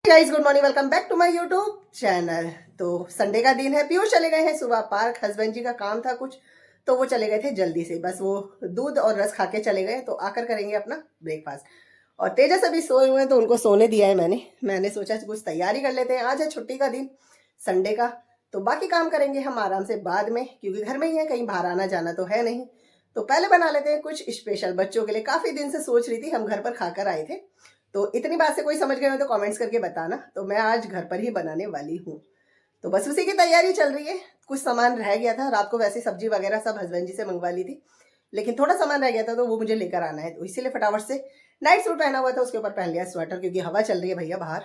Guys good morning, welcome back to my YouTube channel. तो Sunday का दिन है, पीयूष चले गए हैं सुबह पार्क। हस्बैंड जी का काम था कुछ, तो वो चले गए थे जल्दी से। बस वो दूध और रस खा के चले गए, तो आकर करेंगे अपना ब्रेकफास्ट। और तेजस अभी सोए हुए हैं, तो उनको सोने दिया है मैंने सोचा कुछ तैयारी कर लेते हैं। आज है छुट्टी का दिन, संडे का। तो बाकी काम करेंगे हम आराम से बाद में, क्योंकि घर में ही है, कहीं बाहर आना जाना तो है नहीं। तो पहले बना लेते हैं कुछ स्पेशल बच्चों के लिए। काफ़ी दिन से सोच रही थी, हम घर पर खाकर आए थे। तो इतनी बात से कोई समझ गए हो तो कमेंट्स करके बताना। तो मैं आज घर पर ही बनाने वाली हूँ, तो बस उसी की तैयारी चल रही है। कुछ सामान रह गया था रात को, वैसे सब्जी वगैरह सब हस्बैंड जी से मंगवा ली थी, लेकिन थोड़ा सामान रह गया था तो वो मुझे लेकर आना है। तो इसीलिए फटाफट से नाइट सूट पहना हुआ था, उसके ऊपर पहन लिया स्वेटर, क्योंकि हवा चल रही है भैया बाहर।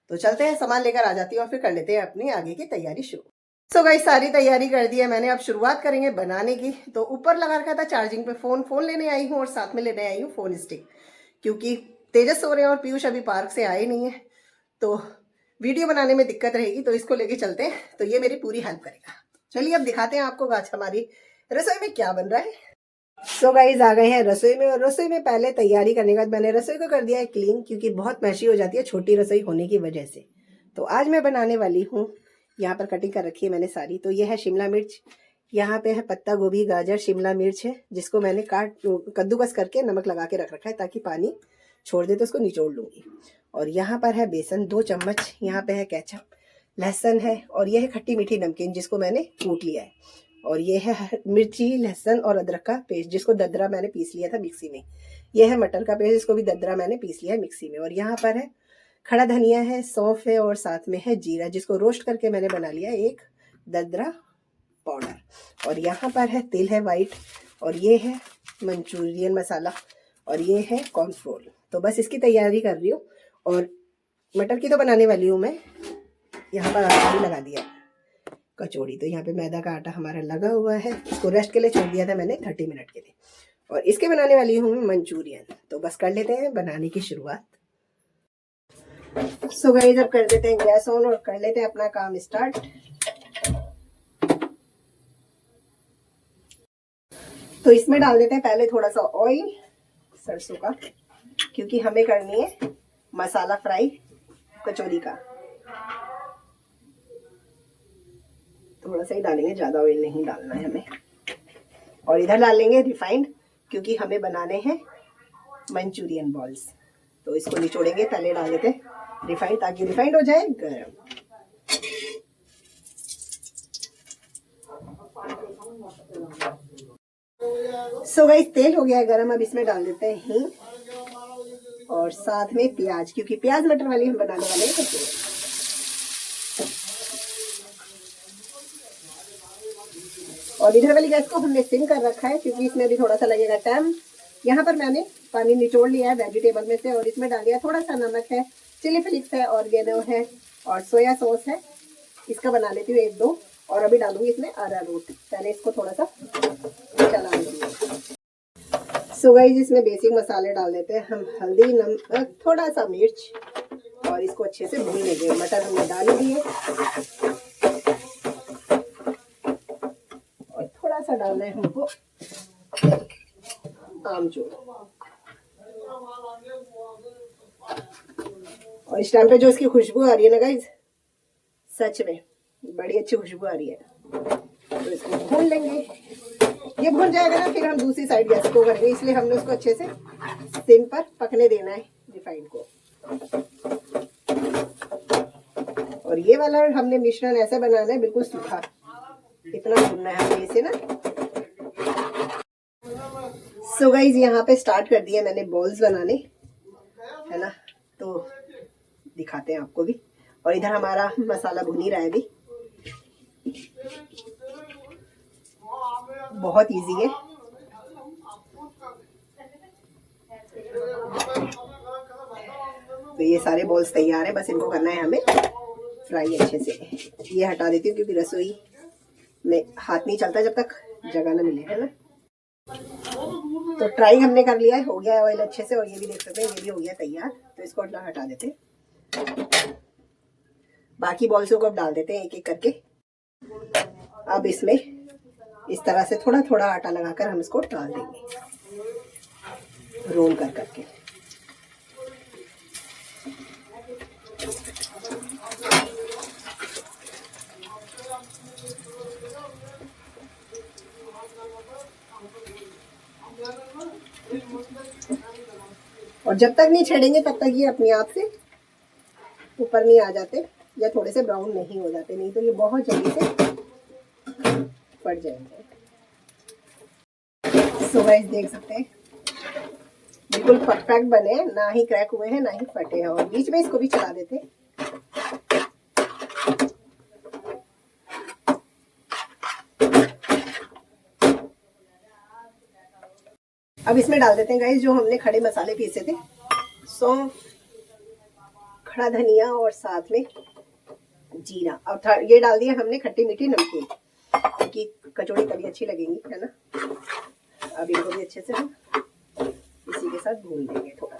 तो चलते हैं, सामान लेकर आ जाती हूँ और फिर कर लेते हैं अपनी आगे की तैयारी शुरू। सो गाइस, सारी तैयारी कर दी है मैंने, अब शुरुआत करेंगे बनाने की। तो ऊपर लगा रखा था चार्जिंग पे फोन लेने आई हूँ, और साथ में लेने आई हूँ फोन स्टिक, क्योंकि तेजस सो रहे हैं और पीयूष अभी पार्क से आए नहीं है, तो वीडियो बनाने में दिक्कत रहेगी। तो इसको लेके चलते हैं, तो ये मेरी पूरी हेल्प करेगा। चलिए अब दिखाते हैं आपको आज हमारी रसोई में क्या बन रहा है। सो गाइस, आ गए हैं रसोई में, और रसोई में पहले तैयारी करने के बाद मैंने रसोई को कर दिया है क्लीन, क्योंकि बहुत मैशी हो जाती है छोटी रसोई होने की वजह से। तो आज मैं बनाने वाली हूँ, यहाँ पर कटिंग कर रखी है मैंने सारी। तो ये है शिमला मिर्च, यहाँ पे है पत्ता गोभी, गाजर, शिमला मिर्च है, जिसको मैंने कद्दूकस करके नमक लगा के रख रखा है, ताकि पानी छोड़ दे तो उसको निचोड़ लूँगी। और यहाँ पर है बेसन 2 चम्मच, यहाँ पे है केचप, लहसुन है, और यह है खट्टी मीठी नमकीन, जिसको मैंने कूट लिया है। और ये है मिर्ची, लहसुन और अदरक का पेस्ट, जिसको ददरा मैंने पीस लिया था मिक्सी में। यह है मटर का पेस्ट, जिसको भी ददरा मैंने पीस लिया है मिक्सी में। और यहाँ पर है खड़ा धनिया है, सौंफ है, और साथ में है जीरा, जिसको रोस्ट करके मैंने बना लिया एक ददरा पाउडर। और यहाँ पर है तिल है वाइट, और ये है मंचूरियन मसाला, और ये है कॉर्नफ्लोर। तो बस इसकी तैयारी कर रही हूँ। और मटर की तो बनाने वाली हूँ मैं। यहाँ पर आटा भी लगा दिया कचौड़ी। तो यहाँ पे मैदा का आटा हमारा लगा हुआ है, इसको रेस्ट के लिए छोड़ दिया था मैंने 30 मिनट के लिए। और इसके बनाने वाली हूँ मंचूरियन। तो बस कर लेते हैं बनाने की शुरुआत। सो गाइस, अब कर देते हैं गैस ऑन और कर लेते हैं अपना काम स्टार्ट। तो इसमें डाल देते हैं पहले थोड़ा सा ऑयल सरसों का, क्योंकि हमें करनी है मसाला फ्राई कचौरी का। थोड़ा सा ही डालेंगे, ज्यादा ऑयल नहीं डालना है हमें। और इधर डाल लेंगे रिफाइंड, क्योंकि हमें बनाने हैं मंचूरियन बॉल्स। तो इसको निचोड़ेंगे, पहले डाल देते हैं रिफाइंड, ताकि रिफाइंड हो जाए गर्म। सो गाइस, तेल हो गया है गरम, अब इसमें डाल देते हैं हींग, और साथ में प्याज, क्योंकि प्याज मटर वाली हम बनाने वाले हैं। और इधर वाली गैस को हमने सिम कर रखा है, क्योंकि इसमें भी थोड़ा सा लगेगा टाइम। यहाँ पर मैंने पानी निचोड़ लिया है वेजिटेबल में से, और इसमें डाल दिया थोड़ा सा नमक है, चिली फ्लिक्स है, ऑर्गेनो है, और सोया सॉस है। इसका बना लेती हूँ 1-2, और अभी डालूंगी इसमें अरारोट। पहले इसको थोड़ा सा चला लेंगे। सो गाइस, इसमें बेसिक मसाले डाल देते हैं हम, हल्दी, नमक, थोड़ा सा मिर्च, और इसको अच्छे से भून लेंगे। मटर हमने डाल दिए, और थोड़ा सा डालना है हमको आमचूर। और इस टाइम पे जो इसकी खुशबू आ रही है ना गाइस, सच में बड़ी अच्छी खुशबू आ रही है। तो इसको भून लेंगे, ये भून जाएगा ना, फिर हम दूसरी साइड गैस को करेंगे, इसलिए हमने उसको अच्छे से सिम पर पकने देना है रिफाइंड को। और ये वाला हमने मिश्रण ऐसा बनाना है बिल्कुल सूखा, इतना भूनना है हमें इसे ना। सो गाइस, यहाँ पे स्टार्ट कर दिया मैंने बॉल्स बनाने, है ना। तो दिखाते हैं आपको भी। और इधर हमारा मसाला भुन ही रहा है अभी। बहुत इजी है। तो ये सारे बॉल्स तैयार है, बस इनको करना है हमें फ्राई अच्छे से। ये हटा देती हूँ, क्योंकि रसोई में हाथ नहीं चलता जब तक जगह ना मिले, है ना। तो ट्राई हमने कर लिया है, हो गया है ऑयल अच्छे से। और ये भी देख सकते हैं, ये भी हो गया तैयार। तो इसको हटा देते हैं, बाकी बॉल्सों को अब डाल देते हैं एक एक करके। अब इसमें इस तरह से थोड़ा थोड़ा आटा लगाकर हम इसको डाल देंगे, रोल कर करके। और जब तक नहीं छेड़ेंगे तब तक ये अपने आप से ऊपर नहीं आ जाते या थोड़े से ब्राउन नहीं हो जाते, नहीं तो ये बहुत जल्दी से फट जाएंगे। सो गाइस देख सकते हैं बिल्कुल परफेक्ट बने हैं, ना ही क्रैक हुए हैं ना ही फटे हैं। और बीच में इसको भी चला देते हैं। अब इसमें डाल देते हैं गाइस जो हमने खड़े मसाले पीसे थे, सौंफ, खड़ा धनिया और साथ में जीरा। अब ये डाल दिया हमने खट्टी मीठी नमकीन, क्योंकि कचौड़ी तभी अच्छी लगेगी, है ना। अब इनको भी अच्छे से हम इसी के साथ भून देंगे थोड़ा।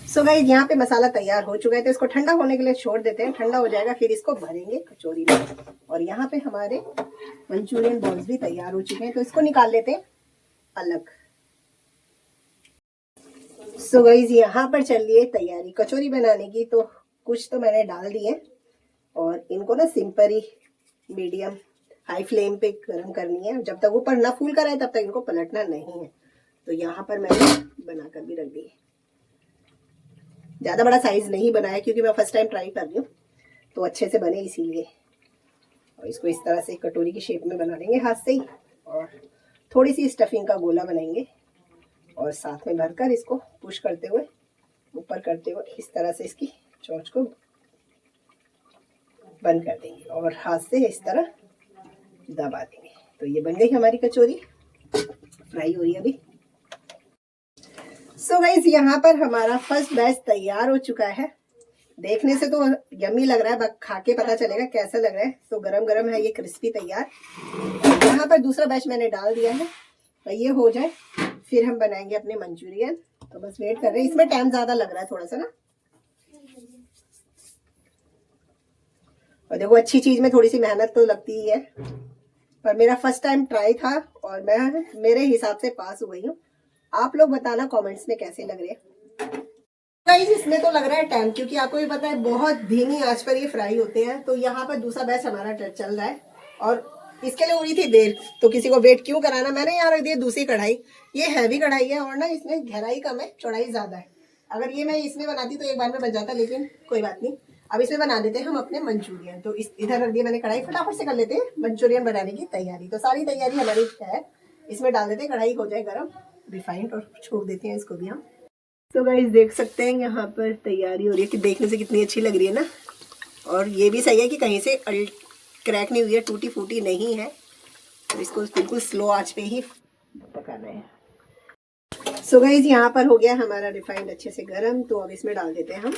सो गाइस यहाँ पे मसाला तैयार हो चुका है, तो इसको ठंडा होने के लिए छोड़ देते हैं। ठंडा हो जाएगा फिर इसको भरेंगे कचौरी में। और यहाँ पे हमारे मंचूरियन बॉल्स भी तैयार हो चुके हैं, तो इसको निकाल लेते हैं अलग। सो गाइस यहाँ पर चल रही है तैयारी कचौरी बनाने की। तो कुछ तो मैंने डाल दिए और इनको ना सिंपल ही मीडियम हाई फ्लेम पे गर्म करनी है। जब तक ऊपर ना फूल कर आए तब तक इनको पलटना नहीं है। तो यहाँ पर मैंने बनाकर भी रख दी। ज़्यादा बड़ा साइज नहीं बनाया क्योंकि मैं फर्स्ट टाइम ट्राई कर रही हूँ, तो अच्छे से बने इसीलिए। और इसको इस तरह से कटोरी की शेप में बना लेंगे हाथ से ही, और थोड़ी सी स्टफिंग का गोला बनाएंगे और साथ में भरकर इसको पुश करते हुए ऊपर करते हुए इस तरह से इसकी चोंच को बंद कर देंगे और हाथ से इस तरह दबा देंगे। तो ये बन गई हमारी कचौरी, फ्राई हो रही है अभी। सो गाइस यहाँ पर हमारा फर्स्ट बैच तैयार हो चुका है। देखने से तो यम्मी लग रहा है, बस खा के पता चलेगा कैसा लग रहा है। तो गरम गरम है ये क्रिस्पी तैयार। यहाँ पर दूसरा बैच मैंने डाल दिया है, तो ये हो जाए फिर हम बनाएंगे अपने मंचूरियन। तो बस वेट कर रहे हैं, इसमें टाइम ज्यादा लग रहा है थोड़ा सा ना। और देखो अच्छी चीज में थोड़ी सी मेहनत तो लगती ही है, पर मेरा फर्स्ट टाइम ट्राई था और मैं मेरे हिसाब से पास हो गई हूँ। आप लोग बताना कमेंट्स में कैसे लग रहे हैं। गाइस इसमें तो लग रहा है टाइम, क्योंकि आपको भी पता है बहुत धीमी आंच पर ये फ्राई होते हैं। तो यहाँ पर दूसरा बैच हमारा चल रहा है और इसके लिए उड़ी थी देर, तो किसी को वेट क्यों कराना। मैंने यहाँ रख दी दूसरी कढ़ाई। ये हैवी कढ़ाई है और ना इसमें गहराई कम है, चौड़ाई ज्यादा है। अगर ये मैं इसमें बनाती तो एक बार में बन जाता, लेकिन कोई बात नहीं। अब इसमें बना देते हैं हम अपने मंचूरियन। तो इधर रख दिया मैंने कढ़ाई, फटाफट से कर लेते हैं मंचूरियन बनाने की तैयारी। तो सारी तैयारी हमारी है, इसमें डाल देते हैं, कढ़ाई हो जाए गर्म, रिफाइंड, और छोड़ देते हैं इसको भी हम। तो गाइस देख सकते हैं यहाँ पर तैयारी हो रही है कि देखने से कितनी अच्छी लग रही है ना। और ये भी सही है कि कहीं से क्रैक नहीं हुई है, टूटी फूटी नहीं है। तो इसको बिल्कुल स्लो आंच पे ही पकाना है। सो गाइस यहाँ पर हो गया हमारा रिफाइंड अच्छे से गरम। तो अब इसमें डाल देते हैं हम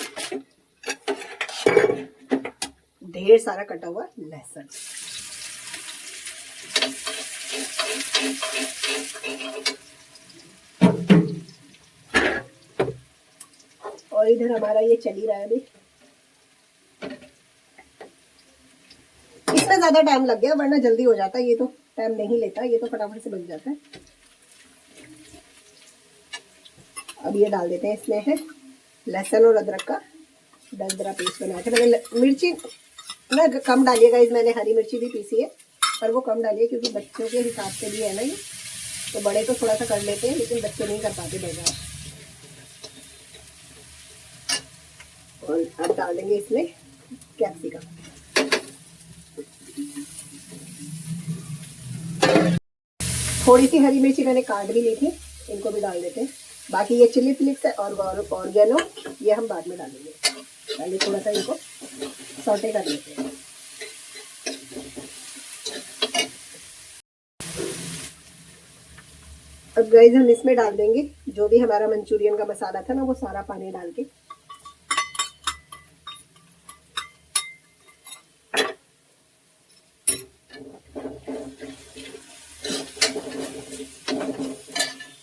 ढेर सारा कटा हुआ लहसुन। और इधर हमारा ये चल ही रहा है अभी। इसमें ज्यादा टाइम लग गया, वरना जल्दी हो जाता। ये तो टाइम नहीं लेता, ये तो फटाफट से बन जाता है। अब ये डाल देते हैं, इसमें है लहसुन और अदरक का दरदरा पेस्ट बनाया था मैंने। मिर्ची ना कम डालिएगा, इस मैंने हरी मिर्ची भी पीसी है, पर वो कम डालिए क्योंकि बच्चों के हिसाब से भी है ना ये। तो बड़े तो थोड़ा सा कर लेते हैं, लेकिन बच्चे नहीं कर पाते बर्दाश्त। और अब डाल देंगे इसमें कैप्सिकम। थोड़ी सी हरी मिर्ची मैंने काट भी ली थी, इनको भी डाल देते हैं। बाकी ये चिली फ्लिक्स है और ऑर्गेनो, ये हम बाद में डालेंगे। पहले थोड़ा सा इनको सौटे कर लेते हैं। अब गाइस हम इसमें डाल देंगे जो भी हमारा मंचूरियन का मसाला था ना, वो सारा पानी डाल के।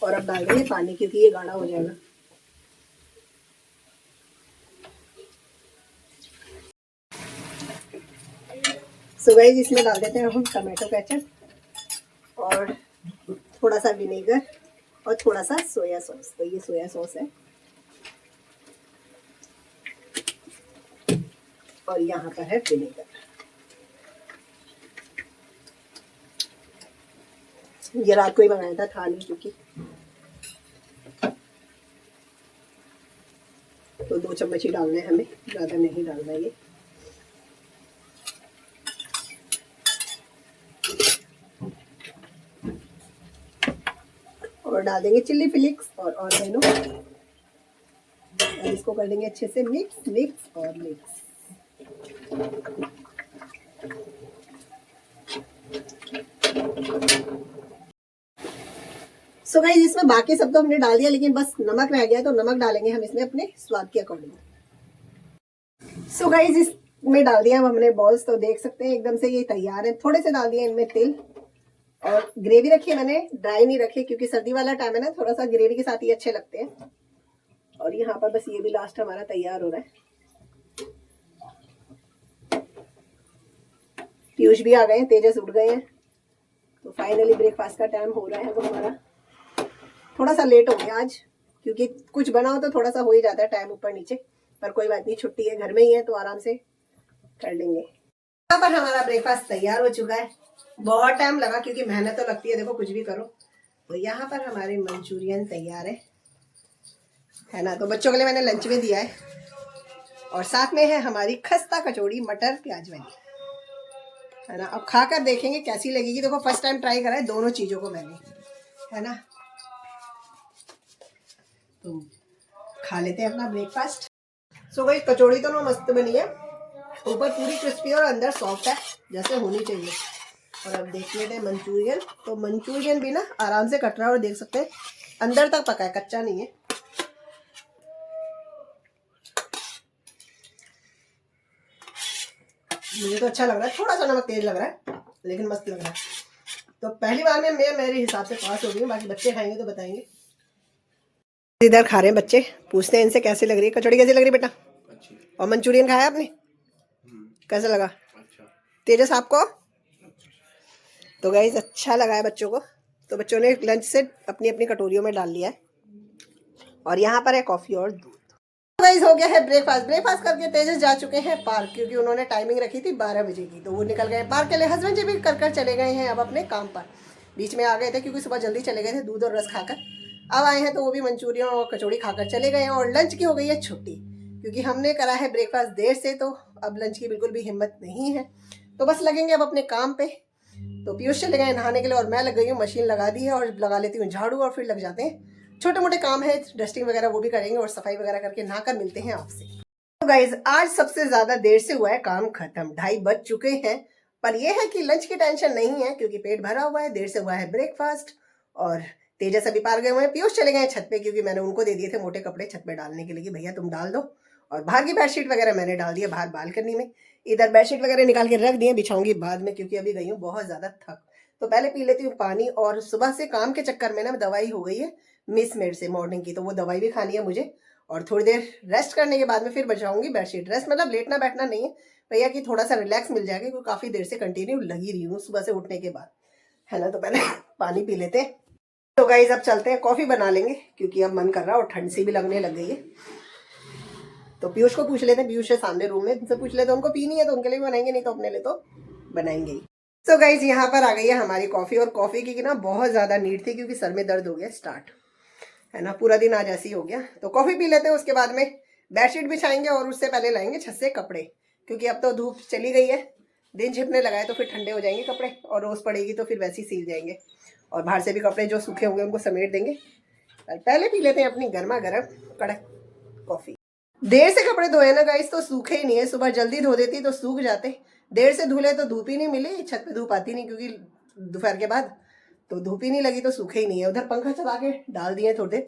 और अब डाल देंगे पानी, क्योंकि ये गाढ़ा हो जाएगा। सो गाइस इसमें डाल देते हैं हम टमाटो केचप और थोड़ा सा विनेगर और थोड़ा सा सोया सॉस। तो ये सोया सॉस है। और यहाँ पर है विनेगर। ये रात को ही मंगाया था नहीं, क्योंकि तो 2 चम्मच ही डालना है हमें, ज़्यादा नहीं डालना है ये। और डाल देंगे चिल्ली फ्लेक्स और ऑरिगेनो, और इसको कर देंगे अच्छे से मिक्स मिक्स और मिक्स। सो गाइस इसमें बाकी सब तो हमने डाल दिया, लेकिन बस नमक रह गया, तो नमक डालेंगे हम इसमें अपने स्वाद के अकॉर्डिंग। सो गाइस इसमें डाल दिया अब हमने बॉल्स, तो देख सकते हैं एकदम से ये तैयार है। थोड़े से डाल दिए इनमें तिल, और ग्रेवी रखी है मैंने, ड्राई नहीं रखी क्योंकि सर्दी वाला टाइम है ना, थोड़ा सा ग्रेवी के साथ ही अच्छे लगते हैं। और यहाँ पर बस ये भी लास्ट हमारा तैयार हो रहा है। पीयूष भी आ गए हैं, तेजस उठ गए हैं, तो फाइनली ब्रेकफास्ट का टाइम हो रहा है। वो हमारा थोड़ा सा लेट हो गया आज, क्योंकि कुछ बनाओ तो थोड़ा सा हो ही जाता है टाइम ऊपर नीचे, पर कोई बात नहीं, छुट्टी है, घर में ही है तो आराम से कर लेंगे। यहाँ पर हमारा ब्रेकफास्ट तैयार हो चुका है। बहुत टाइम लगा क्योंकि मेहनत तो लगती है, देखो कुछ भी करो। तो यहाँ पर हमारे मंचूरियन तैयार है ना। तो बच्चों के लिए मैंने लंच में दिया है, और साथ में है हमारी खस्ता कचौड़ी मटर प्याज वाली, है ना। अब खाकर देखेंगे कैसी लगेगी। देखो फर्स्ट टाइम ट्राई करा है दोनों चीज़ों को मैंने, है ना। तो खा लेते हैं अपना ब्रेकफास्ट। सो भाई कचौड़ी तो ना मस्त बनी है, ऊपर पूरी क्रिस्पी और अंदर सॉफ्ट है जैसे होनी चाहिए। और अब देख लेते हैं मंचूरियन। तो मंचूरियन भी ना आराम से कट रहा है, और देख सकते हैं अंदर तक पका है, कच्चा नहीं है। मुझे तो अच्छा लग रहा है, थोड़ा सा नमक तेज लग रहा है लेकिन मस्त लग रहा है। तो पहली बार में मैं मेरे हिसाब से पास हो गई हूँ, बाकी बच्चे खाएंगे तो बताएंगे। इधर खा रहे हैं बच्चे, पूछते हैं इनसे कैसी लग रही है कचौड़ी। कैसी लग रही है बेटा? अच्छी। और मंचूरियन खाया आपने? कैसा लगा? अच्छा। तेजस आपको? तो गाइस अच्छा लगा है बच्चों को। तो बच्चों ने लंच से अपनी अपनी कटोरियों में डाल लिया है, और यहाँ पर है कॉफी और दूध। तो गाइस हो गया है ब्रेकफास्ट। ब्रेकफास्ट करके तेजस जा चुके हैं पार्क, क्योंकि उन्होंने टाइमिंग रखी थी 12 बजे की, तो वो निकल गए पार्क के लिए। हस्बैंड जी भी कर चले गए हैं अब अपने काम पर। बीच में आ गए थे क्योंकि सुबह जल्दी चले गए थे दूध और रस खाकर। अब आए हैं तो वो भी मंचूरियन और कचौड़ी खाकर चले गए हैं, और लंच की हो गई है छुट्टी, क्योंकि हमने करा है ब्रेकफास्ट देर से, तो अब लंच की बिल्कुल भी हिम्मत नहीं है। तो बस लगेंगे अब अपने काम पे। तो पीयूष चले गए नहाने के लिए, और मैं लग गई हूँ, मशीन लगा दी है, और लगा लेती हूँ झाड़ू, और फिर लग जाते हैं छोटे मोटे काम है, डस्टिंग वगैरह वो भी करेंगे, और सफाई वगैरह करके नहाकर मिलते हैं आपसे। तो गाइज आज सबसे ज्यादा देर से हुआ है काम खत्म, 2:30 बज चुके हैं। पर यह है कि लंच की टेंशन नहीं है, क्योंकि पेट भरा हुआ है, देर से हुआ है ब्रेकफास्ट। और तेजस अभी पार गए हुए हैं, पीयूष चले गए छत पे, क्योंकि मैंने उनको दे दिए थे मोटे कपड़े छत पे डालने के लिए, भैया तुम डाल दो। और बाहर की बेडशीट वगैरह मैंने डाल दिया बाहर बालकनी में। इधर बेडशीट वगैरह निकाल के रख दिए, बिछाऊंगी बाद में, क्योंकि अभी गई हूँ बहुत ज्यादा थक। तो पहले पी लेती हूँ पानी, और सुबह से काम के चक्कर में ना दवाई हो गई है मिस मेड से मॉर्निंग की, तो वो दवाई भी खानी है मुझे। और थोड़ी देर रेस्ट करने के बाद में फिर बचाऊंगी बेडशीट। रेस्ट मतलब लेटना बैठना नहीं है भैया, कि थोड़ा सा रिलैक्स मिल जाएगा, क्योंकि काफी देर से कंटिन्यू लगी रही हूँ सुबह से उठने के बाद, है ना। तो पहले पानी पी लेते हैं। तो गाइस अब चलते हैं, कॉफी बना लेंगे, क्योंकि अब मन कर रहा है और ठंड सी भी लगने लग गई है। तो पीयूष को पूछ लेते हैं, पीयूष है सामने रूम में, उनसे पूछ लेते हैं, उनको पीनी है तो उनके लिए भी बनाएंगे, नहीं तो अपने लिए तो बनाएंगे ही। तो गाइस यहाँ पर आ गई है हमारी कॉफी, और कॉफी की ना बहुत ज्यादा नीड थी, क्योंकि सर में दर्द हो गया स्टार्ट, है ना। पूरा दिन आज ऐसे ही हो गया। तो कॉफी पी लेते हैं, उसके बाद में बेडशीट बिछाएंगे, और उससे पहले लाएंगे छत से कपड़े, क्योंकि अब तो धूप चली गई है, दिन छिपने लगा है, तो फिर ठंडे हो जाएंगे कपड़े, और रोज पड़ेगी तो फिर वैसे ही सील जाएंगे। और बाहर से भी कपड़े जो सूखे होंगे उनको समेट देंगे। पहले पी लेते हैं अपनी गर्मा गर्म कड़क कॉफी। देर से कपड़े धोए ना गाइस तो सूखे ही नहीं है, सुबह जल्दी धो देती तो सूख जाते, देर से धुले तो धूप ही नहीं मिली, छत पे धूप आती नहीं क्योंकि दोपहर के बाद, तो धूप ही नहीं लगी तो सूखे ही नहीं है। उधर पंखा चला के डाल दिए थोड़ी देर,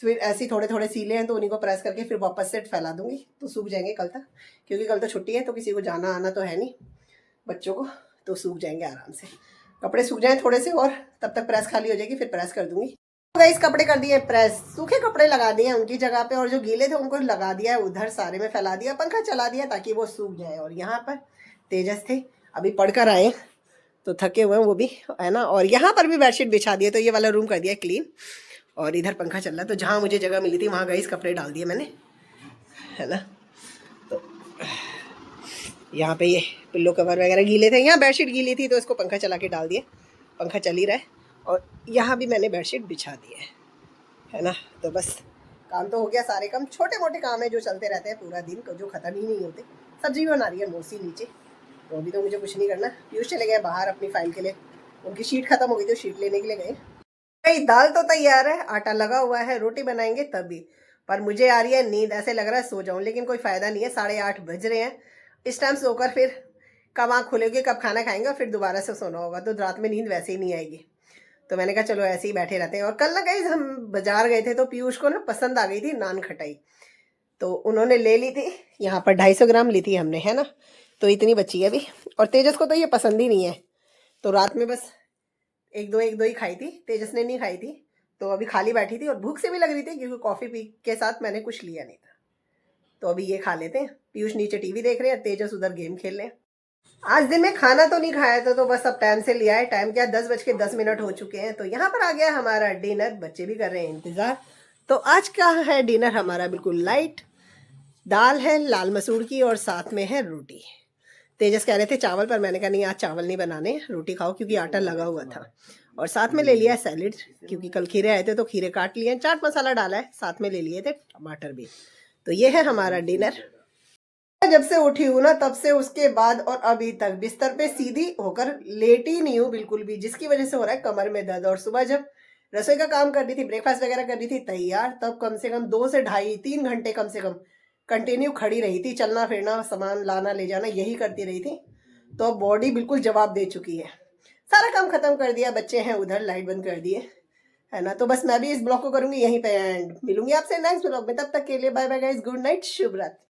फिर ऐसे थोड़े थोड़े सीले हैं तो उन्हीं को प्रेस करके फिर वापस से फैला दूंगी, तो सूख जाएंगे कल तक, क्योंकि कल तो छुट्टी है, तो किसी को जाना आना तो है नहीं बच्चों को, तो सूख जाएंगे आराम से। कपड़े सूख जाए थोड़े से, और तब तक प्रेस खाली हो जाएगी, फिर प्रेस कर दूंगी। तो गाइस कपड़े कर दिए प्रेस, सूखे कपड़े लगा दिए उनकी जगह पे, और जो गीले थे उनको लगा दिया है उधर, सारे में फैला दिया, पंखा चला दिया ताकि वो सूख जाए। और यहाँ पर तेजस थे, अभी पढ़कर आए तो थके हुए हैं वो भी, है ना। और यहाँ पर भी बेडशीट बिछा दिए, तो ये वाला रूम कर दिया क्लीन, और इधर पंखा चल रहा है। तो जहाँ मुझे जगह मिली थी वहाँ गाइस कपड़े डाल दिए मैंने, है ना। तो यहाँ पे ये पिल्लो कवर वगैरह गीले थे, यहाँ बेडशीट गीली थी तो इसको पंखा चला के डाल दिए, पंखा चल ही रहा है। और यहाँ भी मैंने बेडशीट बिछा दी है ना। तो बस काम तो हो गया सारे काम, छोटे मोटे काम है जो चलते रहते हैं पूरा दिन, जो ख़त्म ही नहीं होते। सब्जी भी बना रही है मौसी नीचे, तो अभी तो मुझे कुछ नहीं करना। पीयूष चले गए बाहर अपनी फाइल के लिए, उनकी शीट ख़त्म हो गई तो शीट लेने के लिए गए। भाई दाल तो तैयार है, आटा लगा हुआ है, रोटी बनाएंगे तभी। पर मुझे आ रही है नींद, ऐसे लग रहा है सो जाऊं, लेकिन कोई फ़ायदा नहीं है, 8:30 बज रहे हैं। इस टाइम सोकर फिर कब आँख खुलेगी, कब खाना खाएंगे और फिर दोबारा से सोना होगा, तो रात में नींद वैसे ही नहीं आएगी। तो मैंने कहा चलो ऐसे ही बैठे रहते हैं। और कल ना गाइस हम बाजार गए थे, तो पीयूष को ना पसंद आ गई थी नान खटाई, तो उन्होंने ले ली थी। यहाँ पर 250 ग्राम ली थी हमने, है ना, तो इतनी बची है अभी। और तेजस को तो ये पसंद ही नहीं है, तो रात में बस एक दो ही खाई थी, तेजस ने नहीं खाई थी। तो अभी खाली बैठी थी और भूख से भी लग रही थी, क्योंकि कॉफ़ी पी के साथ मैंने कुछ लिया नहीं था। तो अभी ये खा लेते हैं। पीयूष नीचे टीवी देख रहे हैं, तेजस उधर गेम खेल रहे हैं। आज दिन में खाना तो नहीं खाया था, तो बस अब टाइम से लिया है। टाइम क्या, 10:10 हो चुके हैं। तो यहाँ पर आ गया हमारा डिनर, बच्चे भी कर रहे हैं इंतज़ार। तो आज का है डिनर हमारा बिल्कुल लाइट, दाल है लाल मसूर की और साथ में है रोटी। तेजस कह रहे थे चावल, पर मैंने कहा नहीं आज चावल नहीं बनाने, रोटी खाओ, क्योंकि आटा लगा हुआ था। और साथ में ले लिया सैलेड, क्योंकि कल खीरे आए थे तो खीरे काट लिए, चाट मसाला डाला है, साथ में ले लिए थे टमाटर भी। तो ये है हमारा डिनर। जब से उठी हूँ ना, तब से उसके बाद और अभी तक बिस्तर पे सीधी होकर लेटी नहीं हूँ बिल्कुल भी, जिसकी वजह से हो रहा है कमर में दर्द। और सुबह जब रसोई का काम कर रही थी, ब्रेकफास्ट वगैरह कर रही थी तैयार, तब कम से कम 2 से ढाई 3 घंटे कम से कम कंटिन्यू खड़ी रही थी, चलना फिरना, सामान लाना ले जाना यही करती रही थी। तो अब बॉडी बिल्कुल जवाब दे चुकी है। सारा काम खत्म कर दिया, बच्चे हैं उधर, लाइट बंद कर दिए, है ना। तो बस मैं भी इस ब्लॉग को करूंगी यहीं पे एंड मिलूंगी आपसे नेक्स्ट ब्लॉग में। तब तक के लिए bye bye guys, good night, शुभ रात्रि।